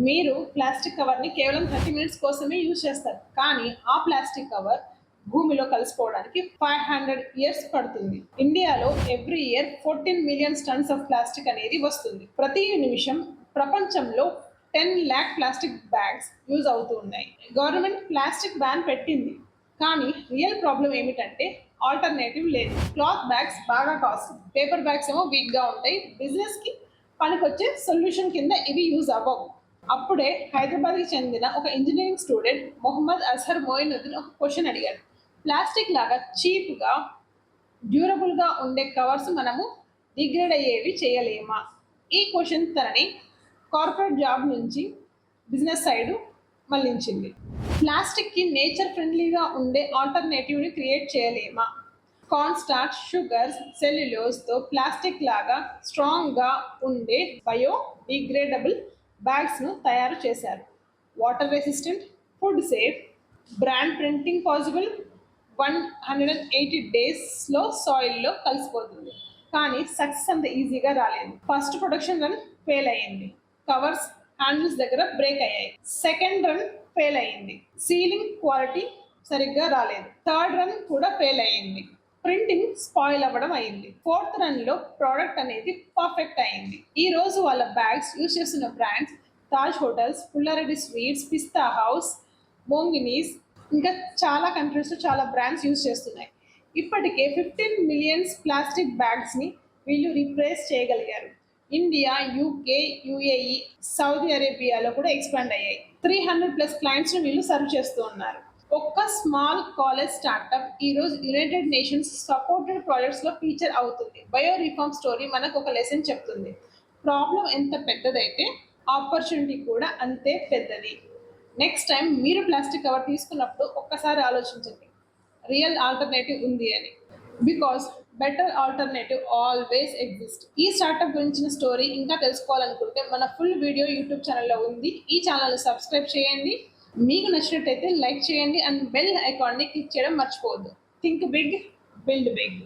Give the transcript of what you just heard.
మీరు ప్లాస్టిక్ కవర్ని కేవలం 30 మినిట్స్ కోసమే యూజ్ చేస్తారు, కానీ ఆ ప్లాస్టిక్ కవర్ భూమిలో కలిసిపోవడానికి 500 ఇయర్స్ పడుతుంది. ఇండియాలో every year 14 million tons of plastic అనేది వస్తుంది. ప్రతి నిమిషం ప్రపంచంలో 10 lakh ప్లాస్టిక్ బ్యాగ్స్ యూజ్ అవుతూ ఉన్నాయి. గవర్నమెంట్ ప్లాస్టిక్ బ్యాన్ పెట్టింది, కానీ రియల్ ప్రాబ్లం ఏమిటంటే ఆల్టర్నేటివ్ లేదు. క్లాత్ బ్యాగ్స్ బాగా కాస్ట్, పేపర్ బ్యాగ్స్ ఏమో వీక్గా ఉంటాయి. బిజినెస్కి పనికొచ్చే సొల్యూషన్ కింద ఇవి యూజ్ అవ్వవు. అప్పుడే హైదరాబాద్కి చెందిన ఒక ఇంజనీరింగ్ స్టూడెంట్ మొహమ్మద్ అజహర్ మొయినుద్దీన్ ఒక క్వశ్చన్ అడిగాడు. ప్లాస్టిక్ లాగా చీప్గా డ్యూరబుల్గా ఉండే కవర్స్ మనము డిగ్రేడ్ అయ్యేవి చేయలేమా? ఈ క్వశ్చన్ తనని కార్పొరేట్ జాబ్ నుంచి బిజినెస్ సైడ్ మళ్లించింది. ప్లాస్టిక్కి నేచర్ ఫ్రెండ్లీగా ఉండే ఆల్టర్నేటివ్ని క్రియేట్ చేయలేమా? కార్న్ స్టార్చ్, షుగర్స్, సెల్యులోజ్తో ప్లాస్టిక్ లాగా స్ట్రాంగ్గా ఉండే బయో డిగ్రేడబుల్ బ్యాగ్స్ను తయారు చేశారు. Water resistant, food safe, brand printing possible. 180 డేస్లో సాయిల్లో కలిసిపోతుంది. కానీ సక్సెస్ అంత ఈజీగా రాలేదు. ఫస్ట్ ప్రొడక్షన్ రన్ ఫెయిల్ అయ్యింది. కవర్స్ హ్యాండిల్స్ దగ్గర బ్రేక్ అయ్యాయి. సెకండ్ రన్ ఫెయిల్ అయ్యింది. సీలింగ్ క్వాలిటీ సరిగ్గా రాలేదు. థర్డ్ రన్ కూడా ఫెయిల్ అయ్యింది. ప్రింటింగ్ స్పాయిల్ అవ్వడం అయింది. ఫోర్త్ రన్లో ప్రోడక్ట్ అనేది పర్ఫెక్ట్ అయింది. ఈ రోజు వాళ్ళ బ్యాగ్స్ యూజ్ చేస్తున్న brands Taj hotels, Pullareddy sweets, Pista house, Monginis, ఇంకా చాలా కంట్రీస్లో చాలా బ్రాండ్స్ యూజ్ చేస్తున్నాయి. ఇప్పటికే 15 మిలియన్స్ ప్లాస్టిక్ బ్యాగ్స్ని వీళ్ళు రీప్లేస్ చేయగలిగారు. ఇండియా, యూకే, యుఏఈ, సౌదీ అరేబియాలో కూడా ఎక్స్పాండ్ అయ్యాయి. 300+ క్లయింట్స్ని వీళ్ళు సర్వ్ చేస్తూ ఉన్నారు. ఒక్క స్మాల్ కాలేజ్ స్టార్టప్ ఈరోజు యునైటెడ్ నేషన్స్ సపోర్టెడ్ ప్రాజెక్ట్స్లో ఫీచర్ అవుతుంది. బయో రిఫార్మ్ స్టోరీ మనకు ఒక లెసన్ చెప్తుంది. ప్రాబ్లం ఎంత పెద్దదైతే ఆపర్చునిటీ కూడా అంతే పెద్దది. నెక్స్ట్ టైం మీరు ప్లాస్టిక్ కవర్ తీసుకున్నప్పుడు ఒక్కసారి ఆలోచించండి, రియల్ ఆల్టర్నేటివ్ ఉంది అని. Because better alternative always exist. ఈ స్టార్టప్ గురించిన స్టోరీ ఇంకా తెలుసుకోవాలనుకుంటే మన ఫుల్ వీడియో యూట్యూబ్ ఛానల్లో ఉంది. ఈ ఛానల్ని సబ్స్క్రైబ్ చేయండి. మీకు నచ్చినట్టయితే లైక్ చేయండి అండ్ బెల్ ఐకాన్ని క్లిక్ చేయడం మర్చిపోవద్దు. Think big, build big.